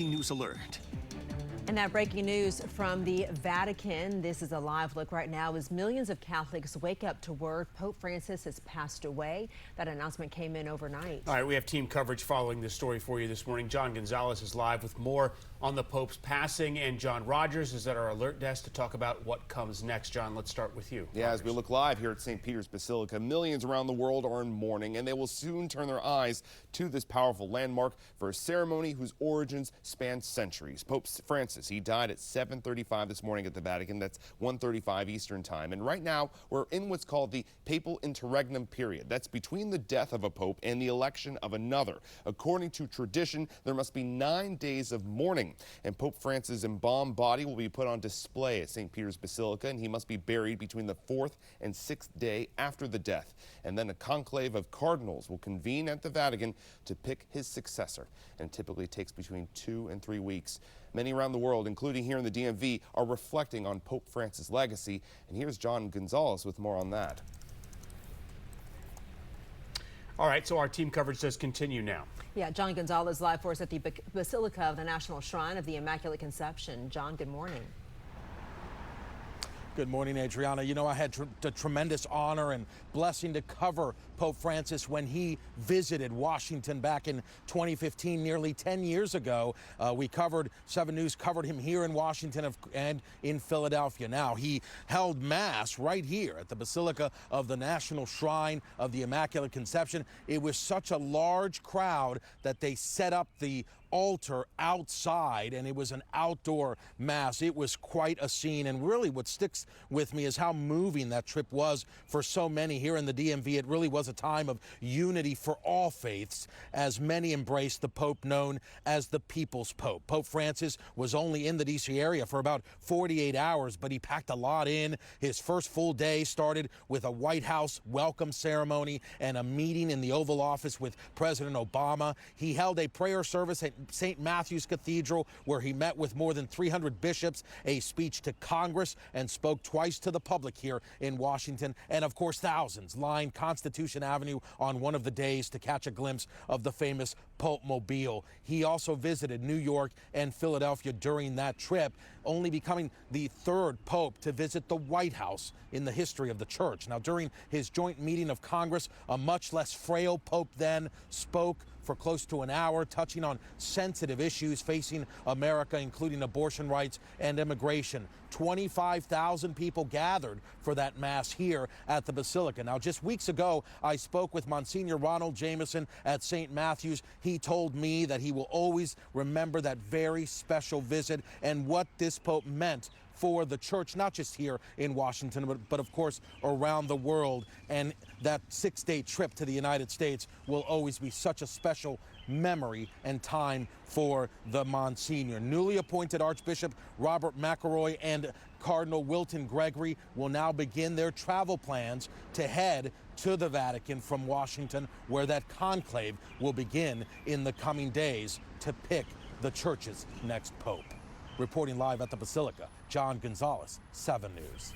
breaking news alert. And that breaking news from the Vatican. This is a live look right now as millions of Catholics wake up to word Pope Francis has passed away. That announcement came in overnight. All right, we have team coverage following this story for you this morning. John Gonzalez is live with more on the Pope's passing, and John Rogers is at our alert desk to talk about what comes next. John, let's start with you. Yeah, as we look live here at St. Peter's Basilica, millions around the world are in mourning, and they will soon turn their eyes to this powerful landmark for a ceremony whose origins span centuries. Pope Francis, he died at 7:35 this morning at the Vatican. That's 1:35 Eastern time. And right now, we're in what's called the papal interregnum period. That's between the death of a pope and the election of another. According to tradition, there must be 9 days of mourning. And Pope Francis' embalmed body will be put on display at St. Peter's Basilica, and he must be buried between the 4th and 6th day after the death. And then a conclave of cardinals will convene at the Vatican to pick his successor, and it typically takes between 2 and 3 weeks. Many around the world, including here in the DMV, are reflecting on Pope Francis' legacy. And here's John Gonzalez with more on that. All right, so our team coverage does continue now. Yeah, John Gonzalez live for us at the Basilica of the National Shrine of the Immaculate Conception. John, good morning. Good morning, Adriana. You know, I had the tremendous honor and blessing to cover Pope Francis when he visited Washington back in 2015, nearly 10 years ago. We covered, 7 News covered him here in Washington and in Philadelphia. Now, he held Mass right here at the Basilica of the National Shrine of the Immaculate Conception. It was such a large crowd that they set up the altar outside, and it was an outdoor Mass. It was quite a scene, and really what sticks with me is how moving that trip was for so many here in the DMV. It really was a time of unity for all faiths as many embraced the Pope known as the People's Pope. Pope Francis was only in the D.C. area for about 48 hours, but he packed a lot in. His first full day started with a White House welcome ceremony and a meeting in the Oval Office with President Obama. He held a prayer service at St. Matthew's Cathedral, where he met with more than 300 bishops, a speech to Congress, and spoke twice to the public here in Washington. And of course, thousands lined Constitution Avenue on one of the days to catch a glimpse of the famous Pope Mobile. He also visited New York and Philadelphia during that trip, only becoming the 3rd Pope to visit the White House in the history of the Church. Now, during his joint meeting of Congress, a much less frail Pope then spoke for close to an hour, touching on sensitive issues facing America, including abortion rights and immigration. 25,000 people gathered for that Mass here at the Basilica. Now, just weeks ago, I spoke with Monsignor Ronald Jameson at St. Matthew's. He told me that he will always remember that very special visit and what this Pope meant for the Church, not just here in Washington, but of course around the world. And that 6-day trip to the United States will always be such a special memory and time for the Monsignor. Newly appointed Archbishop Robert McElroy and Cardinal Wilton Gregory will now begin their travel plans to head to the Vatican from Washington, where that conclave will begin in the coming days to pick the Church's next Pope. Reporting live at the Basilica, John Gonzalez, 7 News.